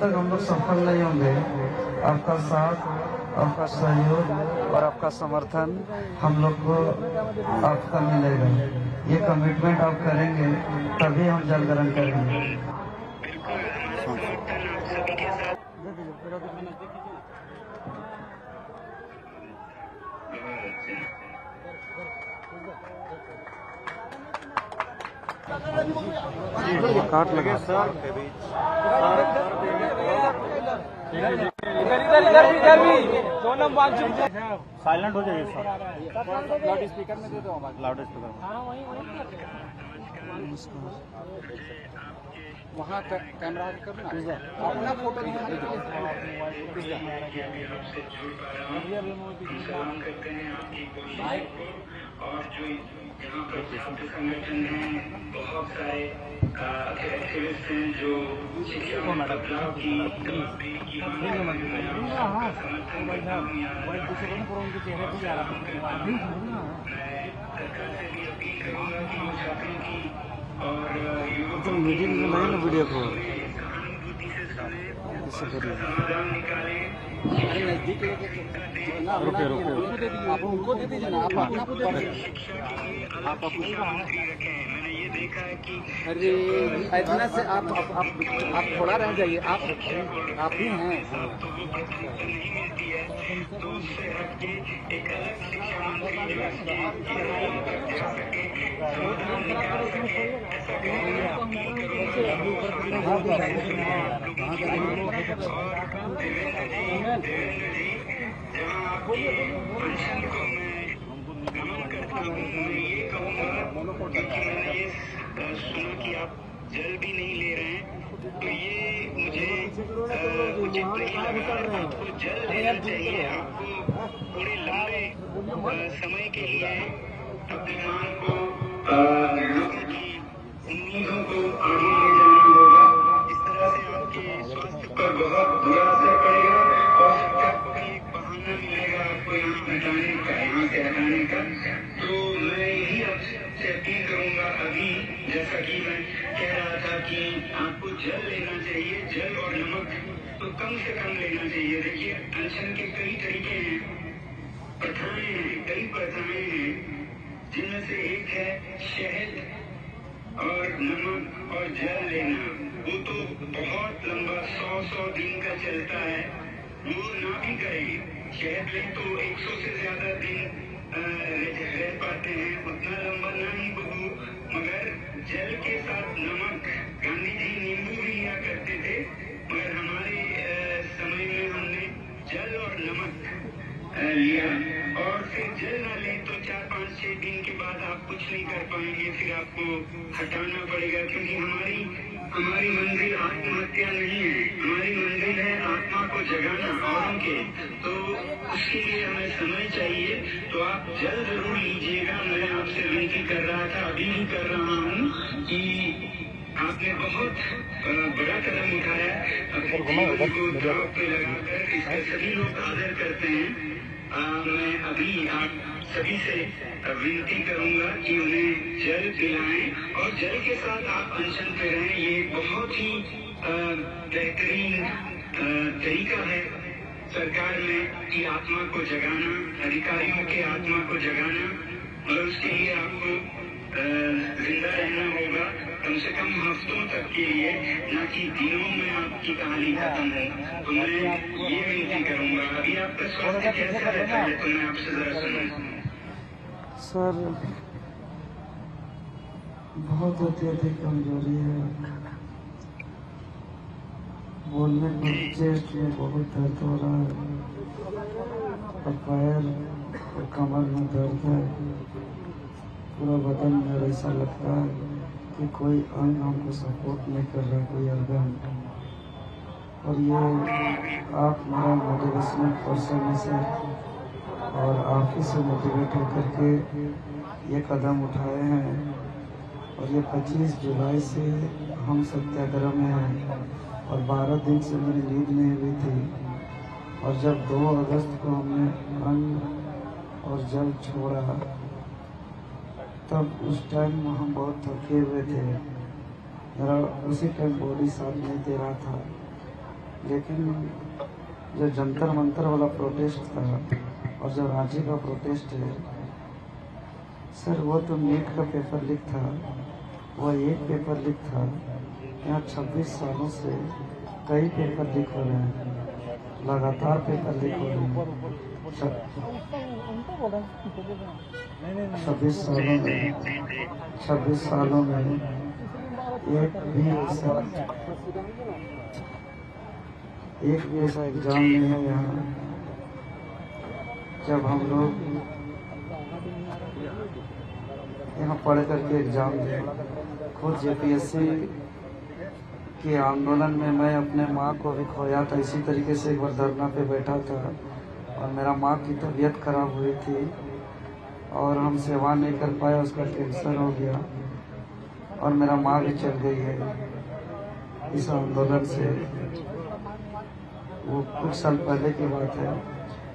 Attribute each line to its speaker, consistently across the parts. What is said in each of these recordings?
Speaker 1: तक हम लोग सफल नहीं होंगे, आपका साथ, आपका सहयोग और आपका समर्थन हम लोग को आपका मिलेगा। ये कमिटमेंट आप करेंगे तभी हम जल ग्रहण करेंगे। काट लगे सर के बीच इधर भी सोनम वांछित साइलेंट हो जाइए सर। लाउड स्पीकर में दे दो आवाज, लाउड स्पीकर में। हाँ वही वहाँ कैमरा करना अपना फोटो और जो यहाँ पर छात्र संगठन हैं, बहुत सारे एक्टिविस्ट हैं जो शिक्षा में बदलाव की सरकार से भी अपील करूँगा कि वो छात्रों की और युवकों मीटिंग में नहीं ना वीडियो को सहानुभूति से सुने, समाधान निकाले। अरे नजदीक आप उनको दे दीजिए ना, आप अपना आप मुख्यमंत्री रखें। मैंने ये देखा है कि अरे इतना से आप थोड़ा रह जाइए, आप ही हैं तो वो प्राथमिकता नहीं मिलती है, तो उससे हटके एक अलग शिक्षा मंत्री जो जा सके समाधान निकाले। ऐसा करेंगे अपील करूँगा देवेंद्र जी, जहाँ आपकी अनशन को मैं नमन करता हूँ, मैं ये कहूँगा क्योंकि मैंने ये सुना कि आप जल भी नहीं ले रहे हैं, तो ये मुझे उचित नहीं लगा। आपको जल लेना चाहिए, आपको पूरे लंबे समय के लिए अभिमान को लोगों की उम्मीदों को आगे ले जाना होगा। इस तरह से आपके स्वास्थ्य पर बहुत बुरा असर पड़ेगा और सरकार को भी एक बहाना मिलेगा आपको यहाँ हटाने का, यहाँ से हटाने का। तो मैं यही आपसे अपील करूंगा, अभी जैसा कि मैं कह रहा था कि आपको जल लेना चाहिए, जल और नमक तो कम से कम लेना चाहिए। देखिए अनशन के कई तरीके हैं, प्रथाएं हैं, कई प्रथाएं हैं, जिनमें से एक है शहद और नमक और जल लेना। वो तो बहुत लंबा 100 दिन का चलता है, वो ना भी करें। शहद लें तो 100 से ज्यादा दिन रह पाते हैं, उतना लंबा ना ही बहू, मगर जल के साथ नमक। गांधी जी नींबू भी लिया करते थे, मगर हमारे समय में हमने जल और नमक लिया। और फिर जल ना ले तो 4, 5, 6 दिन के बाद आप कुछ नहीं कर पाएंगे, फिर आपको हटाना पड़ेगा, क्योंकि हमारी मंजिल आत्महत्या नहीं है, हमारी मंजिल है आत्मा को जगाना औरों के। तो उसके लिए हमें समय चाहिए, तो आप जल जरूर लीजिएगा। मैं आपसे विनती कर रहा था, अभी भी कर रहा हूँ कि आपने बहुत बड़ा कदम उठाया अपने जीवन को दांव पे लगाकर, इसका सभी लोग आदर करते हैं। मैं अभी आप सभी से विनती करूंगा कि उन्हें जल पिलाएं और जल के साथ आप अनशन पे रहें। ये बहुत ही बेहतरीन तरीका है सरकार में कि आत्मा को जगाना, अधिकारियों के आत्मा को जगाना, और उसके लिए आपको जिंदा रहना होगा कम से कम हफ्तों तक के लिए, न कि दिनों में आपकी कहानी खत्म हो। तो मैं ये विनती करूंगा, अभी आपका स्वास्थ्य कैसा रहता है तो मैं आपसे जरा सुनूं। सर बहुत अत्यधिक कमजोरी है, बोलने पर चेस्ट में बहुत दर्द हो रहा है और पैर और कमर में दर्द है, पूरा बदन में ऐसा लगता है कि कोई अंग हमको सपोर्ट नहीं कर रहा, कोई अर्गन। और ये आप मेरा मोटिवेशनल पर्सन है सर, और आप ही से मोटिवेट होकर के ये कदम उठाए हैं। और ये 25 जुलाई से हम सत्याग्रह में हैं और 12 दिन से मेरी नींद नहीं हुई थी। और जब 2 अगस्त को हमने अन्न और जल छोड़ा, तब उस टाइम हम बहुत थके हुए थे, मेरा उसी टाइम बॉडी साथ नहीं दे रहा था।
Speaker 2: लेकिन जो जंतर मंतर वाला प्रोटेस्ट था और जो रांची का प्रोटेस्ट है सर, वो तो नीट का पेपर लीक था, वो एक पेपर लीक था। यहाँ 26 सालों से कई पेपर लीक हो रहे हैं, लगातार पेपर लीक हो रहे हैं। 26 सालों में एक भी ऐसा एग्जाम नहीं है यहाँ। जब हम लोग यहाँ पढ़ करके एग्जाम दिए, खुद जेपीएससी के आंदोलन में मैं अपने माँ को भी खोया था। इसी तरीके से एक बार धरना पे बैठा था और मेरा माँ की तबीयत खराब हुई थी और हम सेवा नहीं कर पाए, उसका कैंसर हो गया और मेरा माँ भी चल गई है इस आंदोलन से। वो कुछ साल पहले की बात है।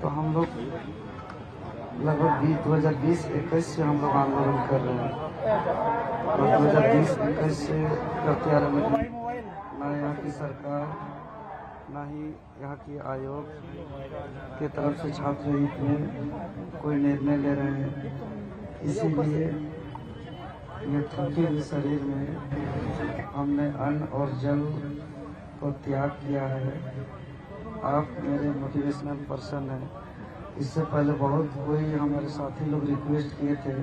Speaker 2: तो हम लोग लगभग 2020-21 से हम लोग आंदोलन कर रहे हैं और 2020-21 से करते आ रहे हैं। ना यहाँ की सरकार, ना ही यहाँ की आयोग के तरफ से छात्र हित में कोई निर्णय ले रहे हैं। इसीलिए ये थकी हुई शरीर में हमने अन्न और जल को त्याग किया है। आप मेरे मोटिवेशनल पर्सन हैं। इससे पहले बहुत कोई हमारे साथी लोग रिक्वेस्ट किए थे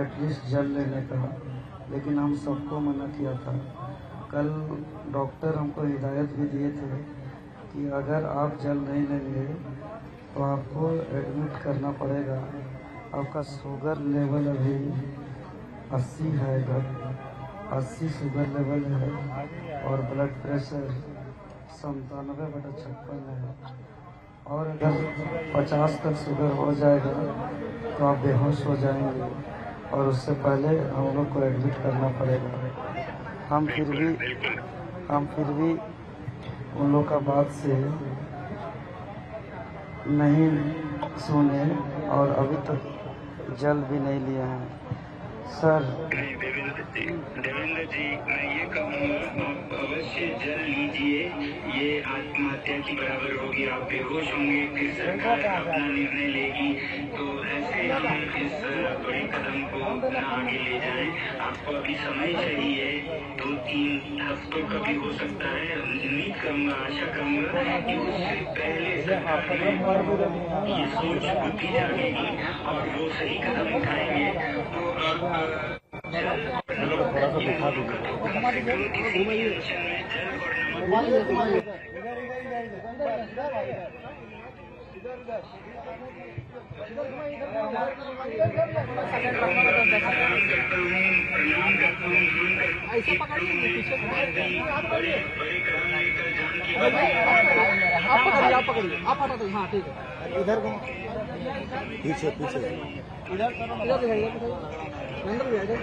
Speaker 2: एटलीस्ट जल लेने का, लेकिन हम सबको मना किया था। कल डॉक्टर हमको हिदायत भी दिए थे कि अगर आप जल नहीं लेंगे तो आपको एडमिट करना पड़ेगा। आपका शुगर लेवल अभी 80 है, 80 शुगर लेवल है और ब्लड प्रेशर 97/56 है। और अगर 50 तक शुगर हो जाएगा तो आप बेहोश हो जाएंगे और उससे पहले हम लोग को एडमिट करना पड़ेगा। हम फिर भी उन लोग का बात से नहीं सुने और अभी तक जल भी नहीं लिए हैं सर।
Speaker 1: देवेंद्र जी, मैं ये कहूँगा आप अवश्य जल लीजिए, ये आत्महत्या की बराबर होगी। आप बेहोश होंगे, फिर सरकार अपना निर्णय लेगी, तो ऐसे हम इस बड़े कदम को आगे ले जाएं। आपको अभी समय चाहिए, 2-3 हफ्तों का भी हो सकता है। उम्मीद करूँगा, आशा करूँगा कि उससे पहले सरकार में ये सोच बुद्धि जागेगी और वो सही कदम उठाएंगे। तो
Speaker 3: ऐसा पकड़िए, पीछे आप पकड़िए, आप हटा दो। हाँ ठीक है, इधर पीछे इधर दिखाइए, अंदर भी इधर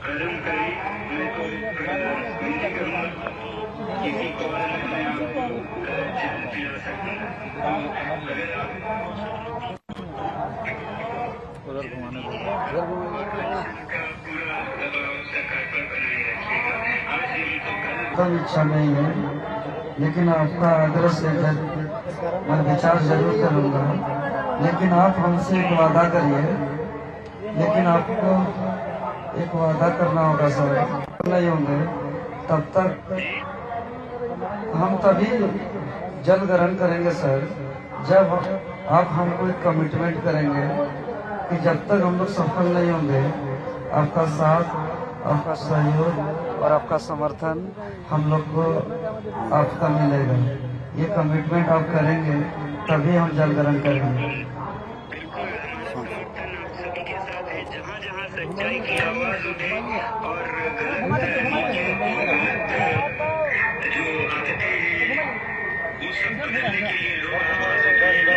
Speaker 1: कदम करें, मैं तो विनती करूँगा किसी को मैं आपको पिला सकूँ। अगर आप
Speaker 3: उधर घुमाने का
Speaker 1: पूरा दबाव सरकार पर बनाए रखिएगा। आज नहीं तो कल
Speaker 2: कम इच्छा नहीं है, लेकिन आपका आग्रह से मैं विचार जरूर करूँगा। लेकिन आप हमसे एक वादा करिए, लेकिन आपको एक वादा करना होगा सर। नहीं होंगे तब तक हम तभी जल ग्रहण करेंगे सर, जब आप हमको एक कमिटमेंट करेंगे कि जब तक हम लोग सफल नहीं होंगे, आपका साथ, आपका सहयोग और आपका समर्थन हम लोग को आपका मिलेगा। ये कमिटमेंट आप करेंगे तभी हम जल ग्रहण करेंगे।
Speaker 1: जहाँ सच्चाई की आवाज उठे और जो आदतें हैं वो सब बदलने के लिए लोग आवाज उठाएंगे।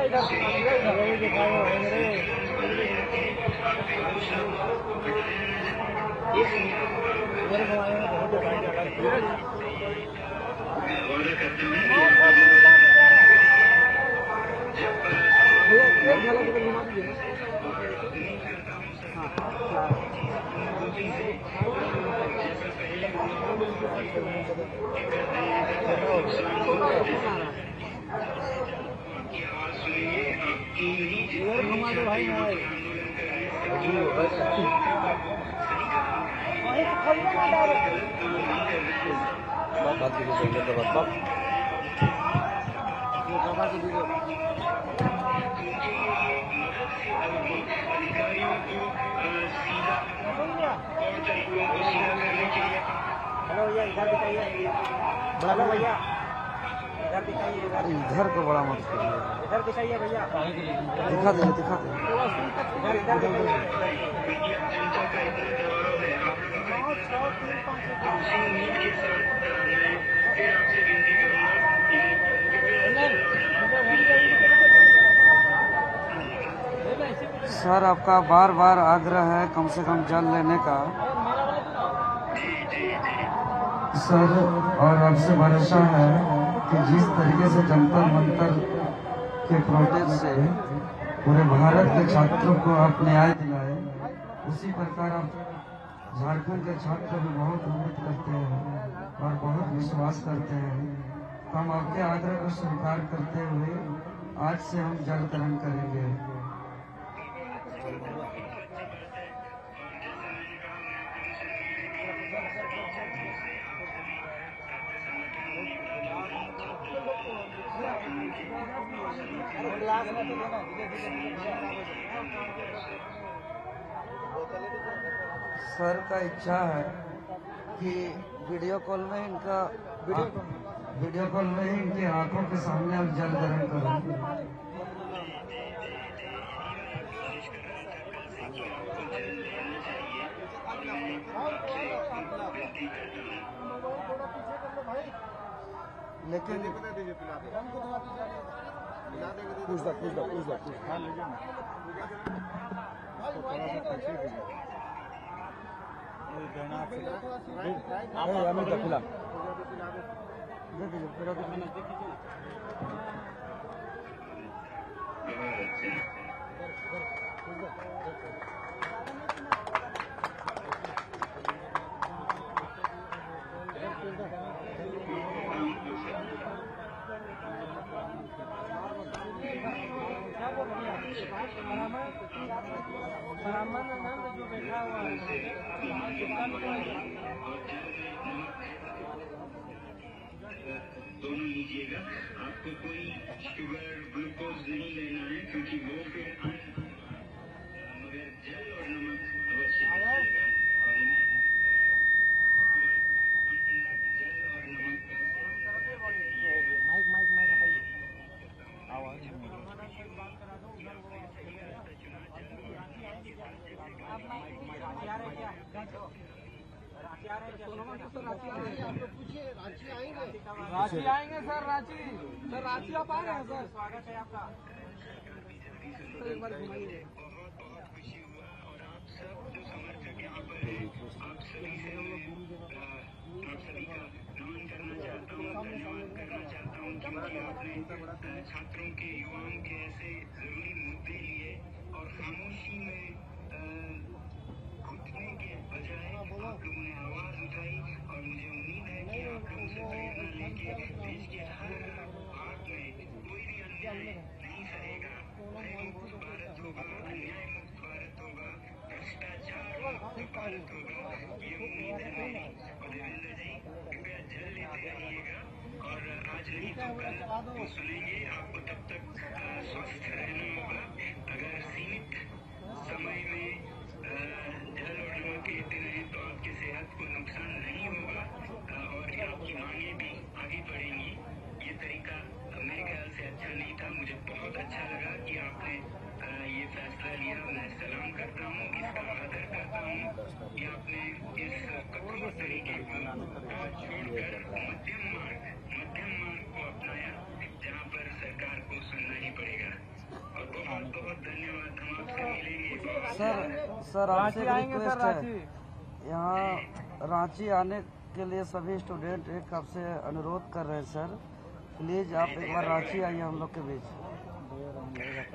Speaker 1: वादा करता हूँ कि आवाज सुनिए आपकी
Speaker 3: घुमा दो भाई
Speaker 1: अधिकारियों को सीधा और तरीकों को सीधा करने के लिए
Speaker 3: हेलो भैया इधर दिखाइए हेलो भैया इधर दिखाइए
Speaker 2: इधर को बड़ा मत करिए,
Speaker 3: इधर दिखाइए भैया
Speaker 2: दिखा दे
Speaker 3: इधर इधर
Speaker 1: मीडिया जनता का इतना गौरव है आपसे उम्मीद के साथ मैं फिर आपसे विनती करूंगा कि
Speaker 2: सर आपका बार बार आग्रह है कम से कम जल लेने का सर, और आपसे भरोसा है कि जिस तरीके से जंतर मंतर के प्रोटेस्ट से पूरे भारत के छात्रों को आप न्याय दिलाए, उसी प्रकार आप झारखंड के छात्र भी बहुत उम्मीद करते हैं और बहुत विश्वास करते हैं। तो हम आपके आग्रह को स्वीकार करते हुए आज से हम जल ग्रहण करेंगे। सर का इच्छा है कि वीडियो कॉल में इनकी आंखों के सामने आप जल ग्रहण करें। लेकिन
Speaker 1: दोनों लीजिएगा, आपको कोई शुगर ग्लूकोज नहीं लेना है क्योंकि वो फिर मगर जल और नमक अवश्य लीजिएगा। और जल और नमक का
Speaker 3: रांची आएंगे सर, रांची आप आ रहे हैं सर, स्वागत है आपका। सर एक बार घुमाइए।
Speaker 1: और आप सब जो समर्थक यहाँ पर हैं, आप सभी से आप सभी का नमन करना चाहता हूँ, धन्यवाद करना चाहता हूँ क्योंकि आपने छात्रों के युवाओं के ऐसे जरूरी मुद्दे लिए और खामोशी में घुटने के बजाय आप लोगों ने आवाज उठाई और मुझे उम्मीद है कि आप लोगों से प्रेरणा लेके देश के हर भाग में कोई भी अन्याय नहीं सहेगा, मुक्त भारत होगा, अन्याय मुक्त भारत होगा, भ्रष्टाचार मुक्त भारत होगा, ये उम्मीद है मेरी। और देवेंद्र जी कृपया जल लेते रहिएगा और आज नहीं तो कल तो सुनेंगे। आपको तब तक स्वस्थ रहना होगा। अगर सीमित समय में जल और नमक लेते रहे तो आपकी सेहत को नुकसान नहीं होगा और आपकी मांगे भी आगे बढ़ेंगी। ये तरीका मेरे ख्याल से अच्छा नहीं था। मुझे बहुत अच्छा लगा कि आपने ये फैसला लिया। मैं सलाम करता हूँ, इसका आदर करता हूँ कि आपने इस कठोर तरीके को छोड़कर मध्यम मार्ग को अपनाया, जहाँ पर सरकार को सुनना
Speaker 2: सर आपसे एक
Speaker 3: आएंगे सर
Speaker 2: रिक्वेस्ट
Speaker 3: रांची।
Speaker 2: है, यहाँ रांची आने के लिए सभी स्टूडेंट एक आपसे अनुरोध कर रहे हैं सर, प्लीज आप एक बार रांची आइए हम लोग के बीच।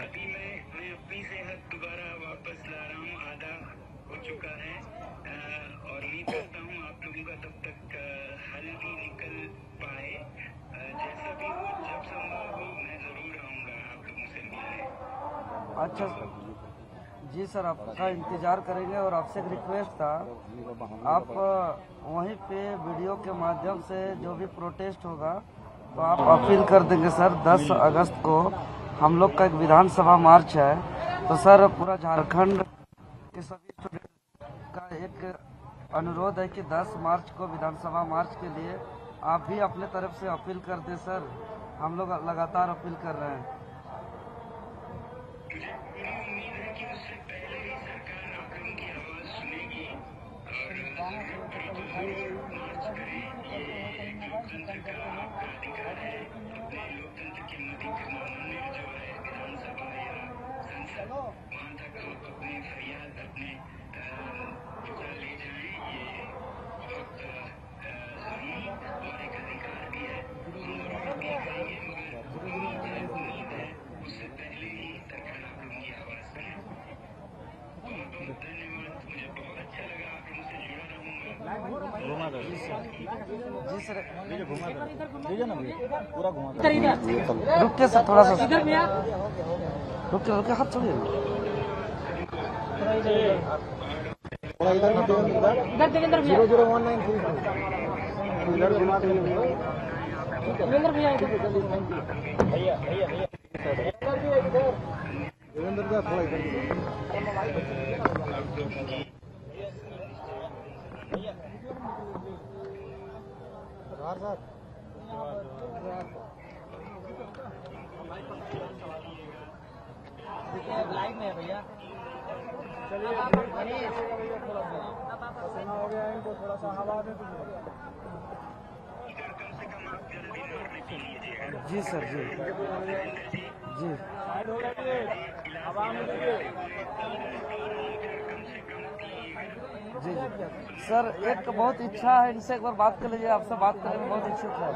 Speaker 1: अभी मैं अपनी सेहत दोबारा वापस ला रहा हूँ, आधा हो चुका है और उम्मीद करता हूँ आप लोगों का तब तक हल भी निकल पाए। जैसा भी हो, जब संभव हो, मैं जरूर आऊँगा आप लोगों से मिलने।
Speaker 2: अच्छा जी सर, आपका इंतजार करेंगे। और आपसे एक रिक्वेस्ट था, आप वहीं पे वीडियो के माध्यम से जो भी प्रोटेस्ट होगा तो आप अपील कर देंगे सर। 10 अगस्त को हम लोग का एक विधानसभा मार्च है, तो सर पूरा झारखंड के सभी स्टूडेंट का एक अनुरोध है कि 10 मार्च को विधानसभा मार्च के लिए आप भी अपने तरफ से अपील कर दें सर। हम लोग लगातार अपील कर रहे हैं।
Speaker 1: उम्मीद है कि उससे पहले ही सरकार आप लोगों की आवाज सुनेगी और जरूरत पड़ी तो जरूर मार्च करें। ये एक लोकतंत्र का आपका अधिकार है, अपने लोकतंत्र की मंदिर जो है विधानसभा या संसद, वहाँ तक आप अपने फरियाद अपने विचार ले जाएं। ये बहुत जरूरी और एक अधिकार भी है, हम जरूर अपील करेंगे, मगर मुझे उम्मीद है उससे पहले ही सरकार आप लोगों की आवाज सुने। बहुत बहुत धन्यवाद, मुझे बहुत अच्छा लगा आप लोगों से जुड़ा रहूंगा।
Speaker 2: जी सर,
Speaker 3: पूरा घुमा
Speaker 2: रुकिए सर, थोड़ा सा रुकिए, हाथ छोड़िए।
Speaker 3: इधर 00193 इधर घुमा देंगे भैया। देवेंद्र भैया थोड़ा इधर लाइट में है भैया। चलिए पसीना हो गया इनको, थोड़ा सा हवा दे
Speaker 1: कम से कम आप जल्दी मारने पी लीजिएगा।
Speaker 2: जी सर, जी जी
Speaker 3: साइड हो गई, हवा में
Speaker 2: जी सर, एक बहुत इच्छा है, इनसे एक बार बात कर लीजिए, आपसे बात करने में बहुत इच्छुक है।